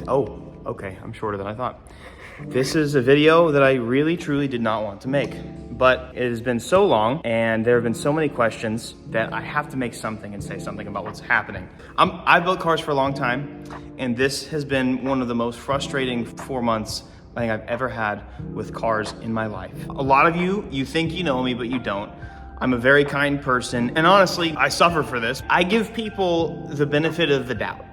Oh, okay, I'm shorter than I thought. This is a video that I really, truly did not want to make, but it has been so long and there have been so many questions that I have to make something and say something about what's happening. I've built cars for a long time, and this has been one of the most frustrating 4 months I think I've ever had with cars in my life. A lot of you think you know me, but you don't. I'm a very kind person, and honestly, I suffer for this. I give people the benefit of the doubt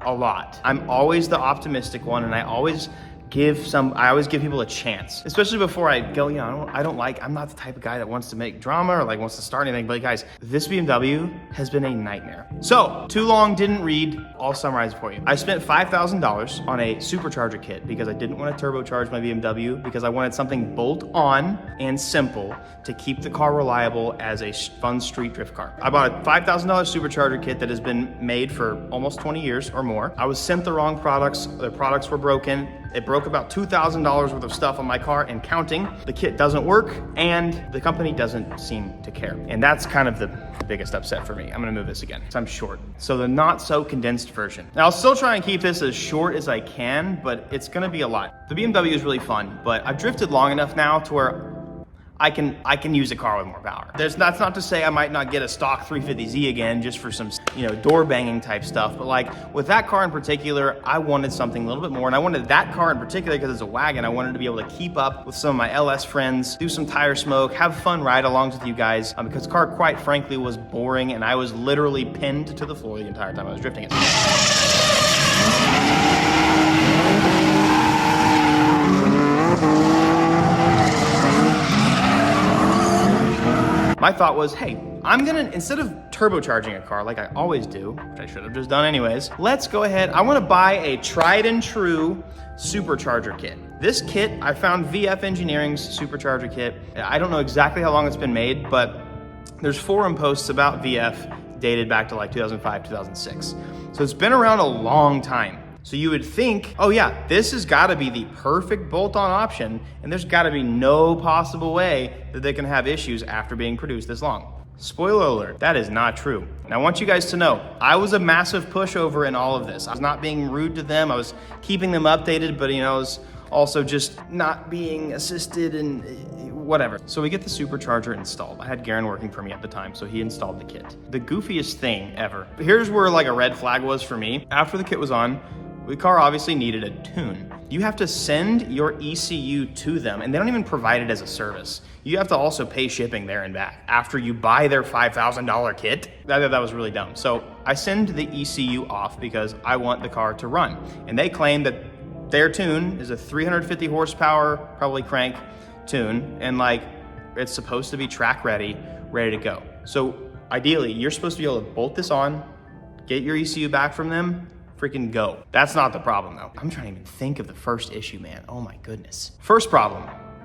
a lot. I'm always the optimistic one, and I always give people a chance, especially before I go, you know, I'm not the type of guy that wants to make drama or like wants to start anything, but guys, this BMW has been a nightmare. So, too long, didn't read, I'll summarize it for you. I spent $5,000 on a Supercharger Kit because I didn't want to turbocharge my BMW, because I wanted something bolt-on and simple to keep the car reliable as a fun street drift car. I bought a $5,000 Supercharger Kit that has been made for almost 20 years or more. I was sent the wrong products, the products were broken. It broke about $2,000 worth of stuff on my car and counting. The kit doesn't work, and the company doesn't seem to care. And that's kind of the biggest upset for me. I'm gonna move this again, because I'm short. So the not so condensed version. Now I'll still try and keep this as short as I can, but it's gonna be a lot. The BMW is really fun, but I've drifted long enough now to where I can use a car with more power. That's not to say I might not get a stock 350Z again just for some, you know, door banging type stuff. But like with that car in particular, I wanted something a little bit more, and I wanted that car in particular because it's a wagon. I wanted to be able to keep up with some of my LS friends, do some tire smoke, have fun ride-alongs with you guys, because the car, quite frankly, was boring, and I was literally pinned to the floor the entire time I was drifting it. My thought was, hey, I'm gonna, instead of turbocharging a car like I always do, which I should have just done anyways, let's go ahead, I wanna buy a tried and true Supercharger Kit. This kit, I found VF Engineering's Supercharger Kit. I don't know exactly how long it's been made, but there's forum posts about VF dated back to like 2005, 2006. So it's been around a long time. So you would think, oh yeah, this has gotta be the perfect bolt-on option, and there's gotta be no possible way that they can have issues after being produced this long. Spoiler alert, that is not true. And I want you guys to know, I was a massive pushover in all of this. I was not being rude to them, I was keeping them updated, but you know, I was also just not being assisted and whatever. So we get the Supercharger installed. I had Garen working for me at the time, so he installed the kit. The goofiest thing ever. Here's where like a red flag was for me. After the kit was on, the car obviously needed a tune. You have to send your ECU to them, and they don't even provide it as a service. You have to also pay shipping there and back after you buy their $5,000 kit. That was really dumb. So I send the ECU off because I want the car to run. And they claim that their tune is a 350 horsepower, probably crank tune, and like it's supposed to be track ready to go. So ideally, you're supposed to be able to bolt this on, get your ECU back from them, freaking go. That's not the problem though. I'm trying to even think of the first issue, man. Oh my goodness. First problem,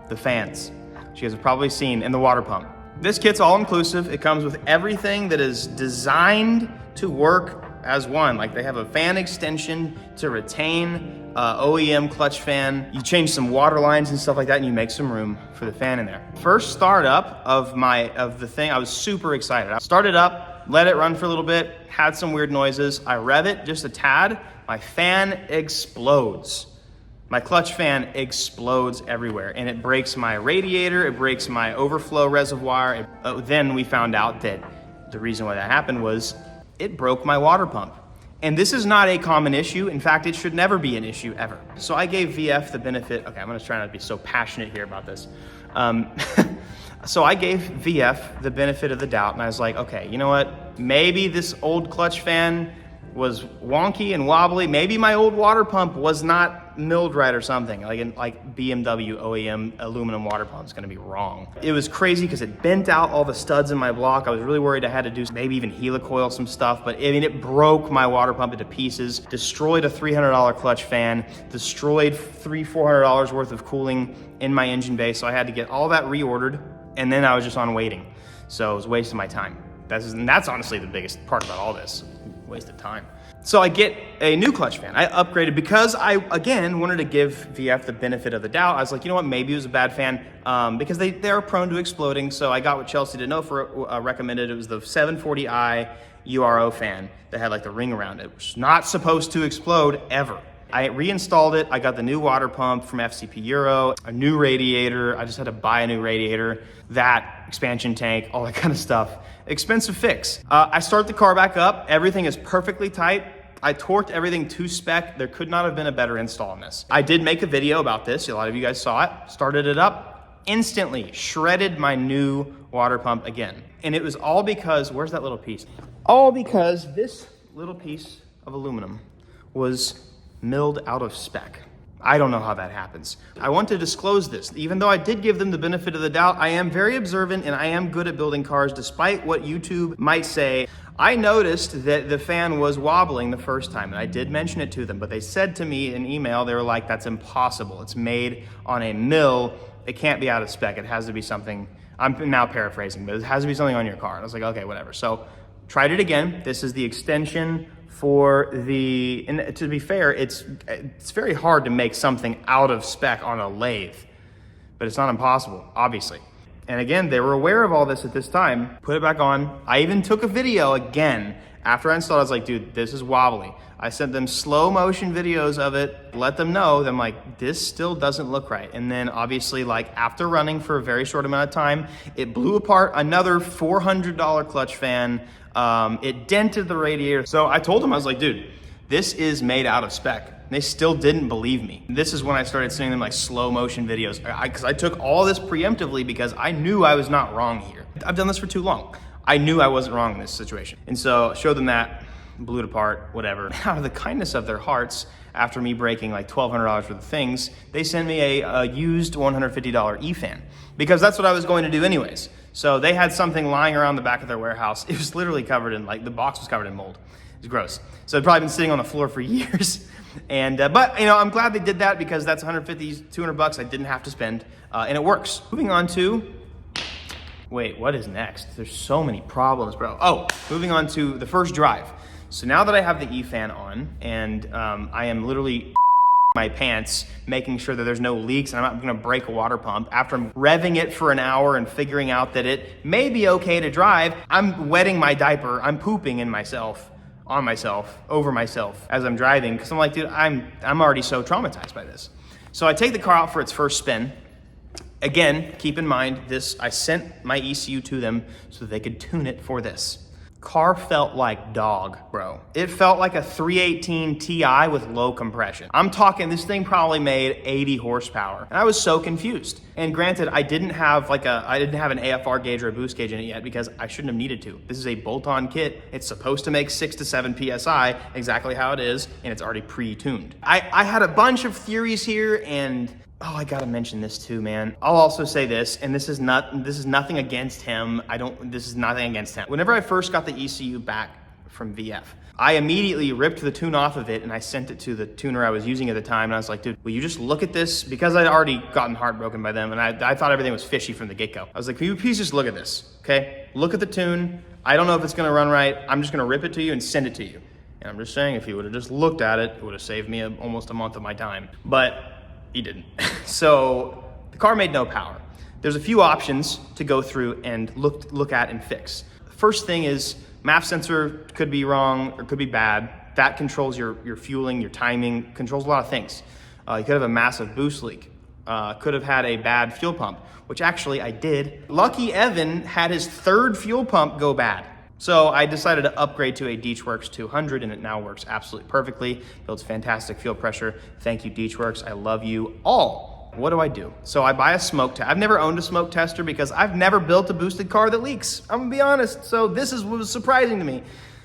the fans. You guys have probably seen, in the water pump. This kit's all inclusive. It comes with everything that is designed to work as one. Like they have a fan extension to retain OEM clutch fan. You change some water lines and stuff like that, and you make some room for the fan in there. First startup of the thing, I was super excited. I started up, let it run for a little bit, had some weird noises. I rev it just a tad, my fan explodes. My clutch fan explodes everywhere, and it breaks my radiator, it breaks my overflow reservoir. Then we found out that the reason why that happened was it broke my water pump. And this is not a common issue. In fact, it should never be an issue ever. So I gave VF the benefit, okay, I'm gonna try not to be so passionate here about this. So I gave VF the benefit of the doubt, and I was like, okay, you know what? Maybe this old clutch fan was wonky and wobbly. Maybe my old water pump was not milled right or something. Like BMW OEM aluminum water pump is gonna be wrong. It was crazy because it bent out all the studs in my block. I was really worried I had to do maybe even helicoil some stuff, but I mean, it broke my water pump into pieces, destroyed a $300 clutch fan, destroyed $400 worth of cooling in my engine bay. So I had to get all that reordered, and then I was just on waiting. So it was wasting my time. That's honestly the biggest part about all this, waste of time. So I get a new clutch fan. I upgraded because I, again, wanted to give VF the benefit of the doubt. I was like, you know what, maybe it was a bad fan because they are prone to exploding. So I got what Chelsea DeNofa recommended. It was the 740i URO fan that had like the ring around it, which is not supposed to explode ever. I reinstalled it. I got the new water pump from FCP Euro, a new radiator. I just had to buy a new radiator, that expansion tank, all that kind of stuff. Expensive fix. I start the car back up. Everything is perfectly tight. I torqued everything to spec. There could not have been a better install on this. I did make a video about this. A lot of you guys saw it. Started it up, instantly shredded my new water pump again. And it was all because, where's that little piece? All because this little piece of aluminum was milled out of spec. I don't know how that happens. I want to disclose this. Even though I did give them the benefit of the doubt, I am very observant and I am good at building cars despite what YouTube might say. I noticed that the fan was wobbling the first time, and I did mention it to them, but they said to me in email, they were like, that's impossible. It's made on a mill. It can't be out of spec. It has to be something, I'm now paraphrasing, but it has to be something on your car. And I was like, okay, whatever. So tried it again. This is the extension for the, and to be fair, it's very hard to make something out of spec on a lathe, but it's not impossible, obviously. And again, they were aware of all this at this time. Put it back on. I even took a video again. After I installed, I was like, dude, this is wobbly. I sent them slow motion videos of it, let them know. I'm like, this still doesn't look right. And then obviously, like after running for a very short amount of time, it blew apart another $400 clutch fan. It dented the radiator. So I told them, I was like, dude, this is made out of spec. And they still didn't believe me. This is when I started sending them like slow motion videos. Because I took all this preemptively because I knew I was not wrong here. I've done this for too long. I knew I wasn't wrong in this situation. And so I showed them that, blew it apart, whatever. Out of the kindness of their hearts, after me breaking like $1,200 worth of things, they sent me a used $150 E-fan. Because that's what I was going to do anyways. So they had something lying around the back of their warehouse. It was literally covered in, like, the box was covered in mold. It was gross. So it'd probably been sitting on the floor for years. And, but you know, I'm glad they did that because that's 150, 200 bucks I didn't have to spend, and it works. Moving on to, wait, what is next? There's so many problems, bro. Oh, moving on to the first drive. So now that I have the E-fan on and I am literally my pants, making sure that there's no leaks and I'm not gonna break a water pump. After I'm revving it for an hour and figuring out that it may be okay to drive, I'm wetting my diaper, I'm pooping in myself, on myself, over myself as I'm driving, because I'm like, dude, I'm already so traumatized by this. So I take the car out for its first spin. Again, keep in mind this, I sent my ECU to them so that they could tune it for this. Car felt like dog, bro. It felt like a 318 Ti with low compression. I'm talking, this thing probably made 80 horsepower. And I was so confused. And granted, I didn't have an AFR gauge or a boost gauge in it yet because I shouldn't have needed to. This is a bolt-on kit. It's supposed to make 6 to 7 PSI, exactly how it is, and it's already pre-tuned. I had a bunch of theories here, and oh, I gotta mention this too, man. I'll also say this, and this is nothing against him. This is nothing against him. Whenever I first got the ECU back from VF, I immediately ripped the tune off of it and I sent it to the tuner I was using at the time. And I was like, dude, will you just look at this? Because I'd already gotten heartbroken by them and I thought everything was fishy from the get-go. I was like, can you please just look at this, okay? Look at the tune. I don't know if it's gonna run right. I'm just gonna rip it to you and send it to you. And I'm just saying, if you would have just looked at it, it would have saved me almost a month of my time. But he didn't. So the car made no power. There's a few options to go through and look at and fix. The first thing is MAF sensor could be wrong or could be bad. That controls your fueling, your timing, controls a lot of things. You could have a massive boost leak. Could have had a bad fuel pump, which actually I did. Lucky Evan had his third fuel pump go bad. So I decided to upgrade to a DeechWorks 200 and it now works absolutely perfectly. Builds fantastic fuel pressure. Thank you, DeechWorks. I love you all. What do? So I buy a smoke tester. I've never owned a smoke tester because I've never built a boosted car that leaks. I'm gonna be honest. So this is what was surprising to me.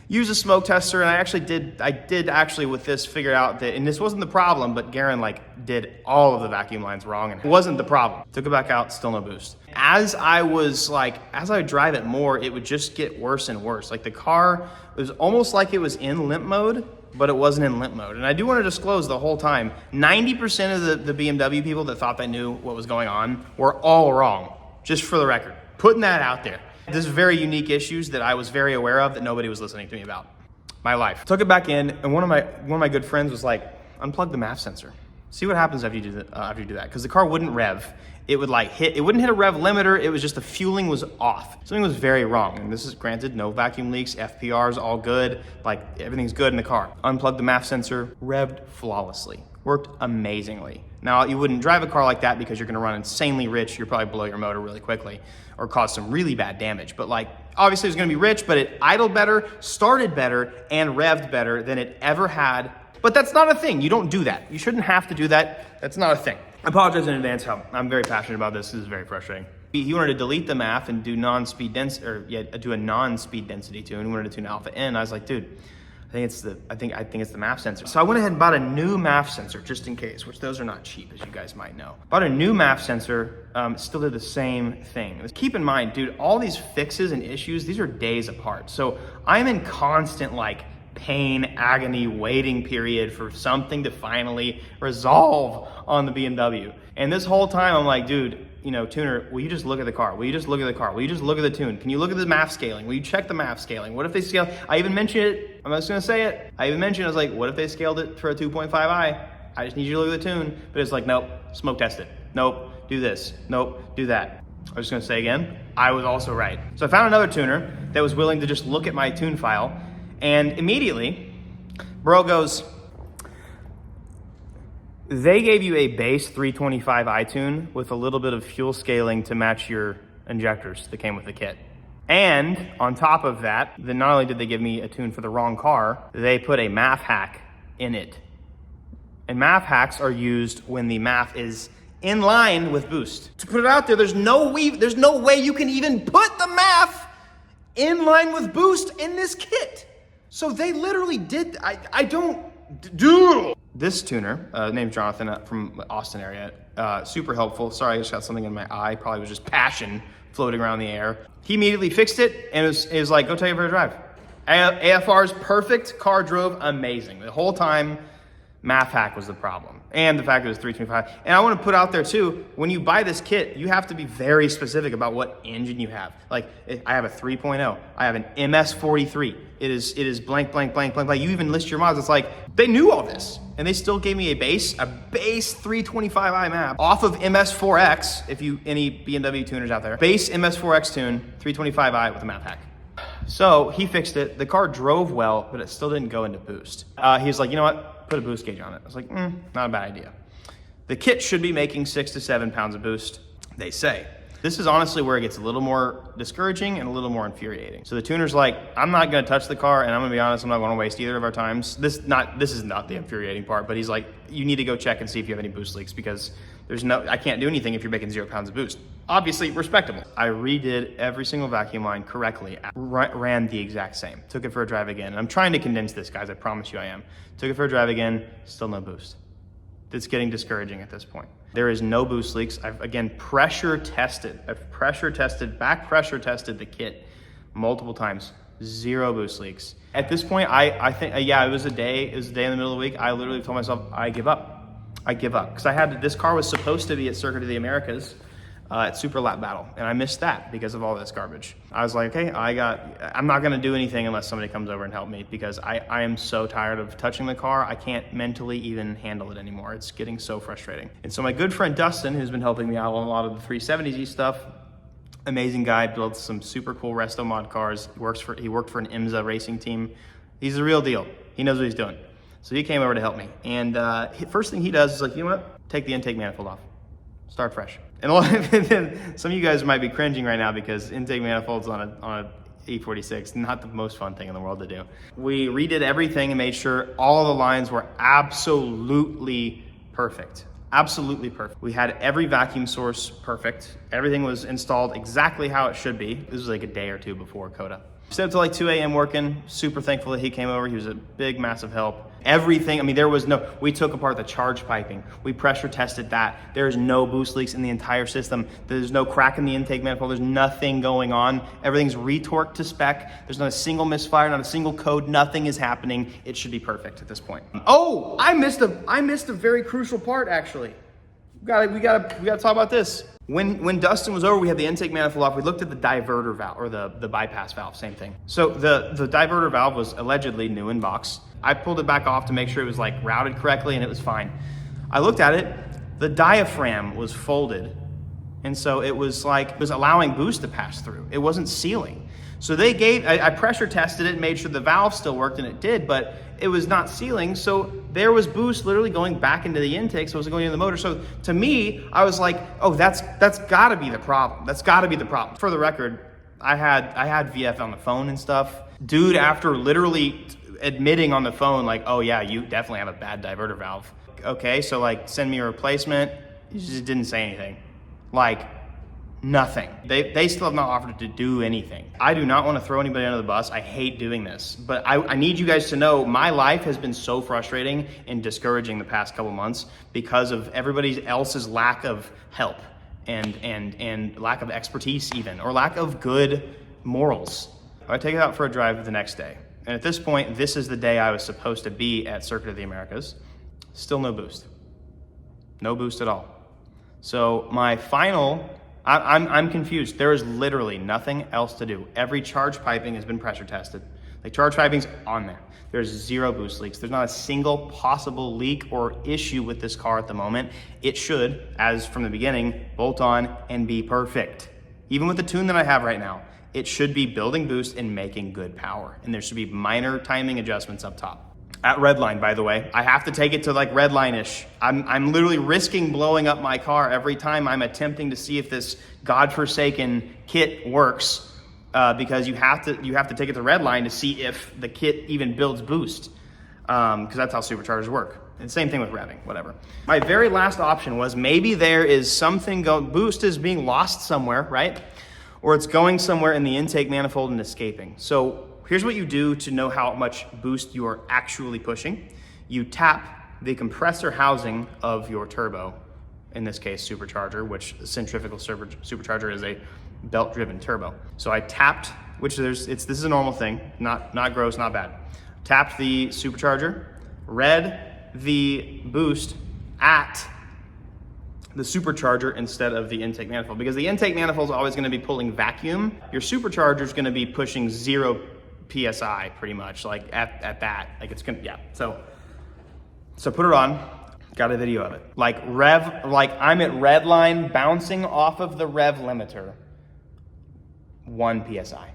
Use a smoke tester, and I did actually with this figure out that, and this wasn't the problem, but Garen did all of the vacuum lines wrong and it wasn't the problem. Took it back out, still no boost. As I would drive it more, it would just get worse and worse. Like the car, it was almost like it was in limp mode, but it wasn't in limp mode. And I do want to disclose the whole time, 90% of the BMW people that thought they knew what was going on were all wrong, just for the record. Putting that out there. This is very unique issues that I was very aware of that nobody was listening to me about. My life. Took it back in, and one of my good friends was like, unplug the MAF sensor. See what happens after you do that, because the car wouldn't rev. It would like it wouldn't hit a rev limiter. It was just the fueling was off. Something was very wrong. And this is granted, no vacuum leaks, FPR's all good. Like everything's good in the car. Unplugged the MAF sensor, revved flawlessly. Worked amazingly. Now you wouldn't drive a car like that because you're gonna run insanely rich. You'll probably blow your motor really quickly or cause some really bad damage. But like, obviously it's gonna be rich, but it idled better, started better, and revved better than it ever had. But that's not a thing. You don't do that. You shouldn't have to do that. That's not a thing. I apologize in advance. I'm very passionate about this. This is very frustrating. He wanted to delete the MAF and do non-speed density, or do a non-speed density tune. He wanted to tune alpha N. I was like, dude, I think it's the MAF sensor. So I went ahead and bought a new MAF sensor just in case, which those are not cheap, as you guys might know. Bought a new MAF sensor, still did the same thing. Keep in mind, dude, all these fixes and issues, these are days apart. So I'm in constant like pain, agony, waiting period for something to finally resolve on the BMW. And this whole time I'm like, dude, you know, tuner, will you just look at the car? Will you just look at the car? Will you just look at the tune? Can you look at the MAF scaling? Will you check the MAF scaling? What if they scale? I even mentioned it. I'm just gonna say it. I even mentioned, I was like, what if they scaled it for a 2.5i? I just need you to look at the tune. But it's like, nope, smoke test it. Nope, do this. Nope, do that. I was just gonna say again, I was also right. So I found another tuner that was willing to just look at my tune file, and immediately, bro goes, they gave you a base 325 iTune with a little bit of fuel scaling to match your injectors that came with the kit. And on top of that, then not only did they give me a tune for the wrong car, they put a MAF hack in it. And MAF hacks are used when the MAF is in line with boost. To put it out there, there's no way you can even put the MAF in line with boost in this kit. So they literally did, I don't do. This tuner, named Jonathan from Austin area, super helpful. Sorry, I just got something in my eye. Probably was just passion floating around the air. He immediately fixed it and it was like, go take it for a drive. AFR is perfect, car drove amazing. The whole time, MAF hack was the problem. And the fact that it was 325. And I want to put out there too, when you buy this kit, you have to be very specific about what engine you have. Like, I have a 3.0, I have an MS43. It is blank, blank, blank, blank, blank. You even list your mods. It's like, they knew all this. And they still gave me a base 325i map off of MS4X, if you, any BMW tuners out there. Base MS4X tune, 325i with a MAF hack. So he fixed it. The car drove well, but it still didn't go into boost. He was like, you know what? Put a boost gauge on it. I was like, not a bad idea. The kit should be making 6 to 7 pounds of boost, they say. This is honestly where it gets a little more discouraging and a little more infuriating. So the tuner's like, I'm not gonna touch the car, and I'm gonna be honest, I'm not gonna waste either of our times. This is not the infuriating part, but he's like, you need to go check and see if you have any boost leaks, because I can't do anything if you're making 0 pounds of boost. Obviously, respectable. I redid every single vacuum line correctly, ran the exact same. Took it for a drive again. And I'm trying to condense this, guys, I promise you I am. Took it for a drive again, still no boost. It's getting discouraging at this point. There is no boost leaks. I've, again, back pressure tested the kit multiple times. 0 boost leaks. At this point, I think, yeah, it was a day in the middle of the week. I literally told myself, I give up. Because this car was supposed to be at Circuit of the Americas at Super Lap Battle, and I missed that because of all this garbage. I was like, okay, I'm not gonna do anything unless somebody comes over and help me, because I am so tired of touching the car. I can't mentally even handle it anymore. It's getting so frustrating. And so my good friend Dustin, who's been helping me out on a lot of the 370Z stuff, amazing guy, builds some super cool resto mod cars. He worked for an IMSA racing team. He's the real deal. He knows what he's doing. So he came over to help me. And first thing he does is like, you know what? Take the intake manifold off. Start fresh. And some of you guys might be cringing right now because intake manifolds on a E46, not the most fun thing in the world to do. We redid everything and made sure all of the lines were absolutely perfect. Absolutely perfect. We had every vacuum source perfect. Everything was installed exactly how it should be. This was like a day or two before CODA. Stayed up till like 2 a.m. working. Super thankful that he came over. He was a big, massive help. Everything, I mean, we took apart the charge piping. We pressure tested that. There's no boost leaks in the entire system. There's no crack in the intake manifold. There's nothing going on. Everything's retorqued to spec. There's not a single misfire, not a single code. Nothing is happening. It should be perfect at this point. Oh, I missed a very crucial part, actually. We gotta talk about this. When Dustin was over, we had the intake manifold off. We looked at the diverter valve, or the bypass valve, same thing. So the diverter valve was allegedly new in box. I pulled it back off to make sure it was like routed correctly, and it was fine. I looked at it, the diaphragm was folded. And so it was allowing boost to pass through. It wasn't sealing. So I pressure tested it and made sure the valve still worked, and it did, but it was not sealing. So there was boost literally going back into the intake, so it wasn't going into the motor. So to me, I was like, oh, that's gotta be the problem. That's gotta be the problem. For the record, I had VF on the phone and stuff. Dude, after literally admitting on the phone, like, oh yeah, you definitely have a bad diverter valve. Okay, so like send me a replacement. He just didn't say anything. Like, nothing. They still have not offered to do anything. I do not want to throw anybody under the bus. I hate doing this, but I need you guys to know my life has been so frustrating and discouraging the past couple months because of everybody else's lack of help and lack of expertise even, or lack of good morals. I take it out for a drive the next day. And at this point, this is the day I was supposed to be at Circuit of the Americas. Still no boost. No boost at all. So my final, I'm confused. There is literally nothing else to do. Every charge piping has been pressure tested. Like, charge piping's on there. There's 0 boost leaks. There's not a single possible leak or issue with this car at the moment. It should, as from the beginning, bolt on and be perfect. Even with the tune that I have right now, it should be building boost and making good power. And there should be minor timing adjustments up top. At redline, by the way, I have to take it to like redline-ish. I'm literally risking blowing up my car every time I'm attempting to see if this godforsaken kit works, because you have to take it to redline to see if the kit even builds boost, because that's how superchargers work. And same thing with revving, whatever. My very last option was maybe there is something boost is being lost somewhere, right? Or it's going somewhere in the intake manifold and escaping. So here's what you do to know how much boost you are actually pushing. You tap the compressor housing of your turbo, in this case supercharger, which a centrifugal supercharger is a belt-driven turbo. So I tapped, this is a normal thing, not gross, not bad. Tapped the supercharger, read the boost at the supercharger instead of the intake manifold, because the intake manifold is always going to be pulling vacuum. Your supercharger is going to be pushing 0 PSI pretty much, like at that, like it's gonna, yeah. So put it on, got a video of it. Like I'm at red line bouncing off of the rev limiter, 1 PSI.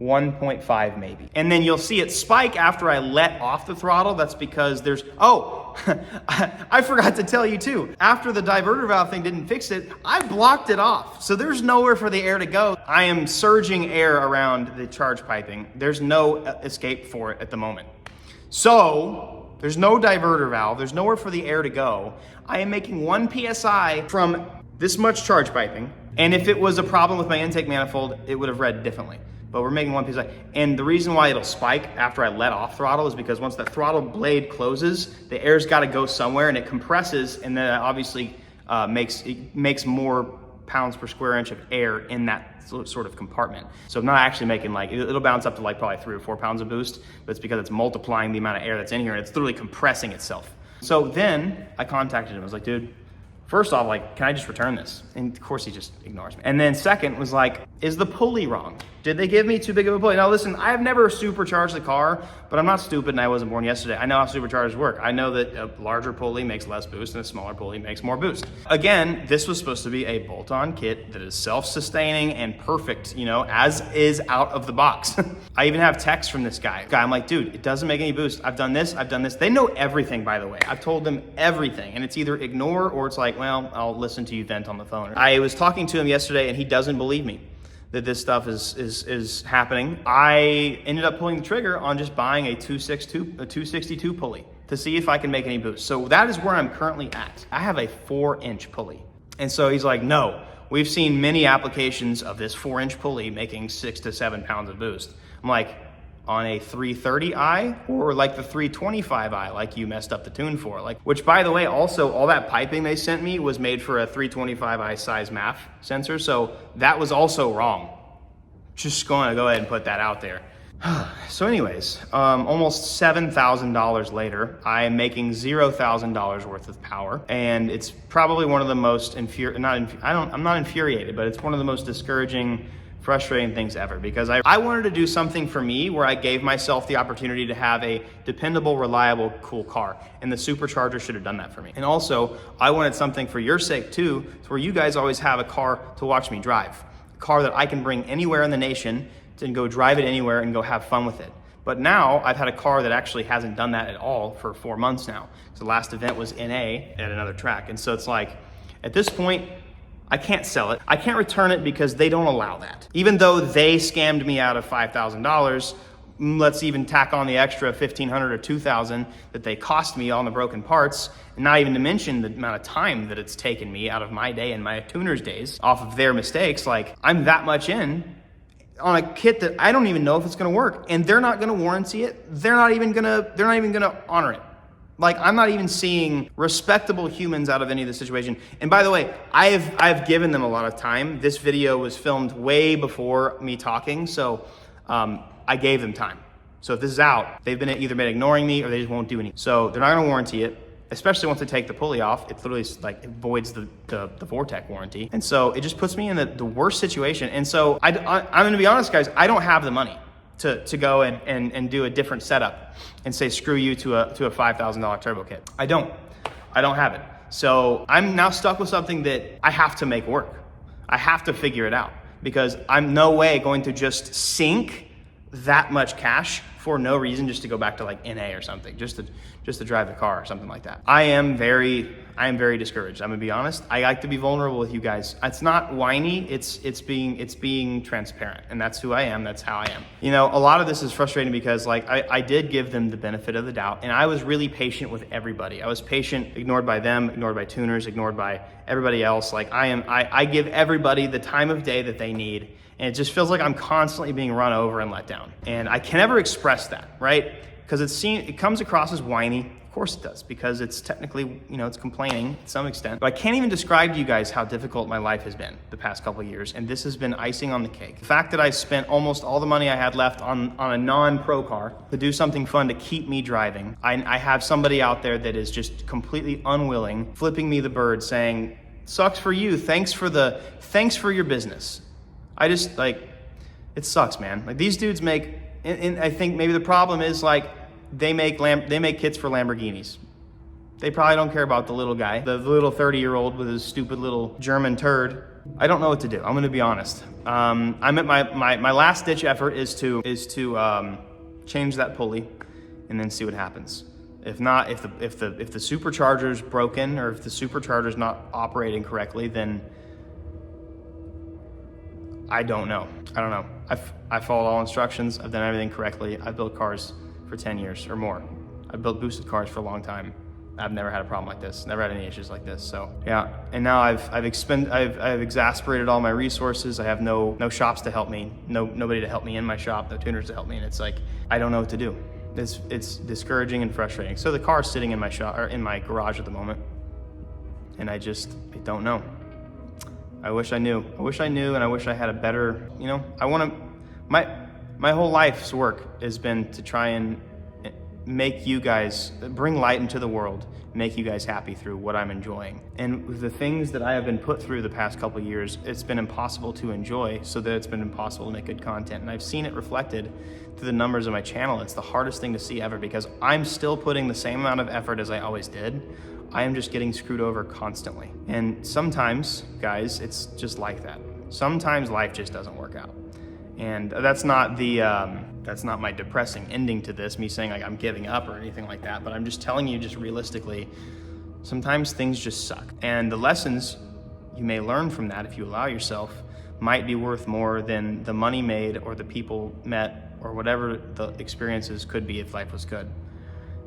1.5 maybe. And then you'll see it spike after I let off the throttle. That's because I forgot to tell you too. After the diverter valve thing didn't fix it, I blocked it off. So there's nowhere for the air to go. I am surging air around the charge piping. There's no escape for it at the moment. So there's no diverter valve. There's nowhere for the air to go. I am making 1 PSI from this much charge piping. And if it was a problem with my intake manifold, it would have read differently. But we're making 1 PSI. And the reason why it'll spike after I let off throttle is because once the throttle blade closes, the air's gotta go somewhere and it compresses, and then it obviously makes more pounds per square inch of air in that sort of compartment. So I'm not actually making it'll bounce up to probably 3 or 4 pounds of boost, but it's because it's multiplying the amount of air that's in here and it's literally compressing itself. So then I contacted him. I was like, dude, first off, can I just return this? And of course he just ignores me. And then second was is the pulley wrong? Did they give me too big of a pulley? Now listen, I have never supercharged the car, but I'm not stupid and I wasn't born yesterday. I know how superchargers work. I know that a larger pulley makes less boost and a smaller pulley makes more boost. Again, this was supposed to be a bolt-on kit that is self-sustaining and perfect, as is out of the box. I even have text from this guy. I'm like, dude, it doesn't make any boost. I've done this, I've done this. They know everything, by the way. I've told them everything, and it's either ignore or it's well, I'll listen to you vent on the phone. I was talking to him yesterday and he doesn't believe me that this stuff is happening. I ended up pulling the trigger on just buying a 262 pulley to see if I can make any boost. So that is where I'm currently at. I have a 4-inch pulley. And so he's like, no, we've seen many applications of this 4-inch pulley making 6 to 7 pounds of boost. I'm like, on a 330i or the 325i like you messed up the tune for, which by the way, also all that piping they sent me was made for a 325i size MAF sensor. So that was also wrong. Just going to go ahead and put that out there. So anyways, almost $7,000 later, I am making $0,000 worth of power. And it's probably one of the most I'm not infuriated, but it's one of the most discouraging frustrating things ever, because I wanted to do something for me where I gave myself the opportunity to have a dependable, reliable, cool car. And the Supercharger should have done that for me. And also, I wanted something for your sake too, where you guys always have a car to watch me drive. A car that I can bring anywhere in the nation to go drive it anywhere and go have fun with it. But now I've had a car that actually hasn't done that at all for 4 months now. So the last event was NA at another track. And so it's like, at this point, I can't sell it. I can't return it because they don't allow that. Even though they scammed me out of $5,000, let's even tack on the extra $1,500 or $2,000 that they cost me on the broken parts, and not even to mention the amount of time that it's taken me out of my day and my tuner's days off of their mistakes. Like, I'm that much in on a kit that I don't even know if it's gonna work, and they're not gonna warranty it. They're not even gonna honor it. Like, I'm not even seeing respectable humans out of any of the situation. And by the way, I've given them a lot of time. This video was filmed way before me talking, so I gave them time. So if this is out, they've either been ignoring me or they just won't do anything. So they're not gonna warranty it, especially once they take the pulley off. It literally like, it voids the Vortec warranty. And so it just puts me in the worst situation. And so I'm gonna be honest, guys, I don't have the money to go and do a different setup and say, screw you to a $5,000 turbo kit. I don't have it. So I'm now stuck with something that I have to make work. I have to figure it out, because I'm no way going to just sink that much cash for no reason, just to go back to like NA or something, just to drive the car or something like that. I am very discouraged. I'm gonna be honest. I like to be vulnerable with you guys. It's not whiny, it's being transparent, and that's who I am, that's how I am. You know, a lot of this is frustrating because like I did give them the benefit of the doubt, and I was really patient with everybody. I was patient, ignored by them, ignored by tuners, ignored by everybody else. Like I give everybody the time of day that they need. And it just feels like I'm constantly being run over and let down. And I can never express that, right? Because it comes across as whiny. Of course it does, because it's technically, you know, it's complaining to some extent. But I can't even describe to you guys how difficult my life has been the past couple of years. And this has been icing on the cake. The fact that I spent almost all the money I had left on a non-pro car to do something fun to keep me driving. I have somebody out there that is just completely unwilling, flipping me the bird, saying, sucks for you, thanks for your business. I just, like, it sucks, man. Like, these dudes make, and I think maybe the problem is, like, they make kits for Lamborghinis. They probably don't care about the little guy, the little 30-year-old with his stupid little German turd. I don't know what to do. I'm gonna be honest. I'm at my last ditch effort is to change that pulley and then see what happens. If not, if the supercharger's broken, or if the supercharger's not operating correctly, then I don't know. I followed all instructions. I've done everything correctly. I've built cars for 10 years or more. I've built boosted cars for a long time. I've never had a problem like this. Never had any issues like this. So yeah. And now I've exasperated all my resources. I have no shops to help me. Nobody to help me in my shop. No tuners to help me. And it's like, I don't know what to do. It's discouraging and frustrating. So the car is sitting in my shop, or in my garage at the moment, and I don't know. I wish I knew, and I wish I had a better, you know, my whole life's work has been to try and make you guys, bring light into the world, make you guys happy through what I'm enjoying. And the things that I have been put through the past couple of years, it's been impossible to enjoy, so that it's been impossible to make good content. And I've seen it reflected through the numbers of my channel. It's the hardest thing to see ever, because I'm still putting the same amount of effort as I always did. I am just getting screwed over constantly. And sometimes, guys, it's just like that. Sometimes life just doesn't work out. And that's not my depressing ending to this, me saying like I'm giving up or anything like that, but I'm just telling you, just realistically, sometimes things just suck. And the lessons you may learn from that, if you allow yourself, might be worth more than the money made or the people met or whatever the experiences could be if life was good.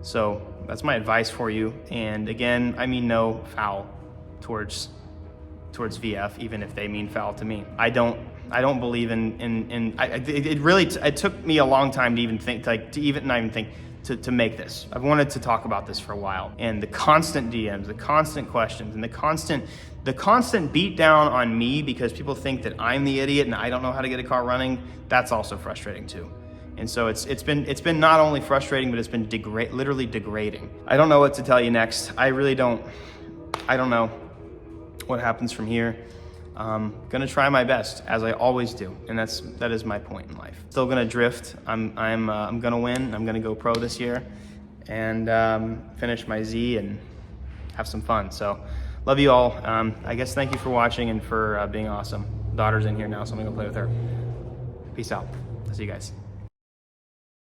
So that's my advice for you. And again, I mean no foul towards VF, even if they mean foul to me. I don't believe it took me a long time to even think, to make this. I've wanted to talk about this for a while. And the constant DMs, the constant questions, and the constant beat down on me because people think that I'm the idiot and I don't know how to get a car running, that's also frustrating too. And so it's been not only frustrating, but it's been literally degrading. I don't know what to tell you next. I don't know what happens from here. Gonna try my best, as I always do, and that is my point in life. Still gonna drift. I'm gonna win. I'm gonna go pro this year, and finish my Z and have some fun. So, love you all. I guess thank you for watching and for being awesome. Daughter's in here now, so I'm gonna go play with her. Peace out. I'll see you guys.